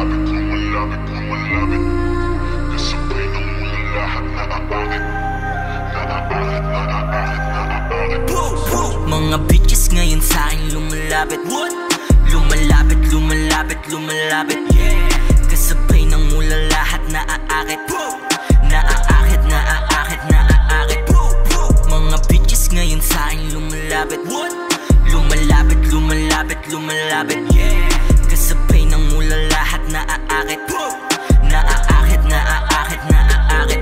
lumalapit, lumalapit. Kasabay ng mula lahat naaakit. Naaakit, naaakit, naaakit. Mga bitches ngayon sa'kin lumalapit. Lumalapit, lumalapit, lumalapit. Kasabay ng mula lahat naaakit. Naaakit, naaakit, naaakit. Mga bitches ngayon sa'kin lumalapit. Lumalapit, lumalapit, lumalapit. Kasabay ng mula lahat naaakit. Naaakit, naaakit, naaakit.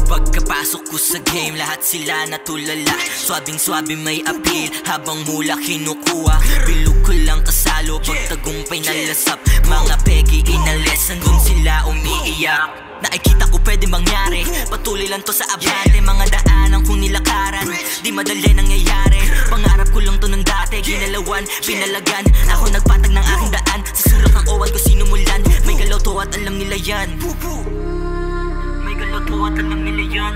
Pagkapasok ko sa game, lahat sila natulala. Swabing-swabe may appeal, habang mula kinukuha. Bilog ko lang kasalo, pagtagumpay na lasap. Mga peki inalis, nandun sila umiiyak. Nakikita ko pwede mangyari, patuloy lang to sa abante. Mga daanan kong nilakaran, di madali nangyayari. Pangarap ko lang to ng dati, ginalawan, pinalagan. Ako nagpatag ng aking daan, sa sulok ng owan ko sinumulan. May galaw to at alam nila yan. May galaw to at alam nila yan.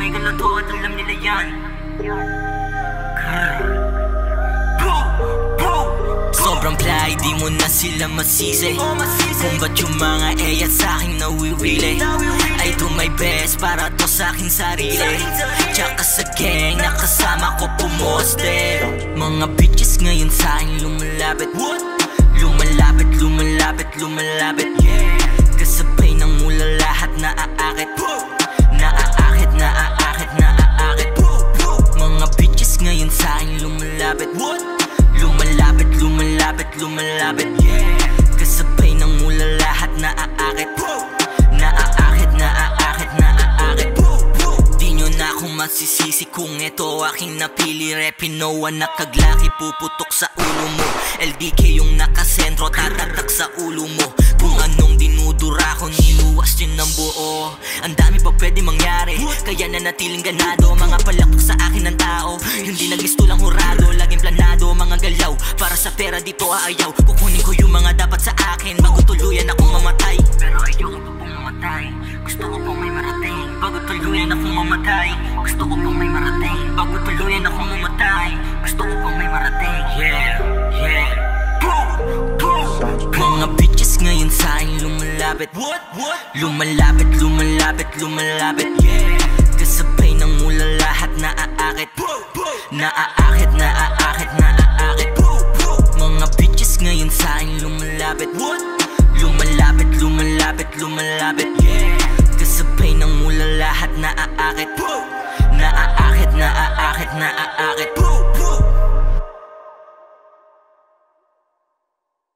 May galaw to at alam nila yan. Sobrang fly, di mo na sila masisi. Kung ba't yung mga eya sa'king nawiwili. I do my best para to sa'king sarili. Tsaka sa gang, nakasama ko pumoste. Mga bitches ngayon sa'king lumalapit. Lumalapit, lumalapit, lumalapit. Kasabay ng mula lahat naaakit. Naaakit, naaakit, naaakit. Mga bitches ngayon sa'king lumalapit. Lumalapit, lumalapit, lumalapit. Kasabay ng mula lahat naaakit. Naaakit, naaakit, naaakit. Di nyo na akong masisisi kung ito aking napili. Repinoa nakaglaki, puputok sa ulo mo. LDK yung nakasentro, tatatak sa ulo mo. Kung anong dinudura ko, niluwas yun ng buo. Ang dami pa pwede mangyari, kaya nanatiling ganado. Mga palaktok sa akin ng tao, hindi nag-misto lang hurado. Laging planado, mga galaw, para sa pera dito aayaw. Kukunin ko yung mga dapat sa akin, bago tuluyan akong mamatay. Pero ayoko pa pong mamatay, gusto ko pong may marating. Bago tuluyan akong mamatay, gusto ko pong may marating. Bago tuluyan akong mamatay, gusto ko pong may marating. Yeah, yeah. Mga bitches ngayon sa'kin lumalapit. Lumalapit, lumalapit, lumalapit. Kasabay ng mula lahat naaakit. Naaakit, naaakit, naaakit. Mga bitches ngayon sa'kin lumalapit. Lumalapit, lumalapit, lumalapit. Kasabay ng mula lahat naaakit.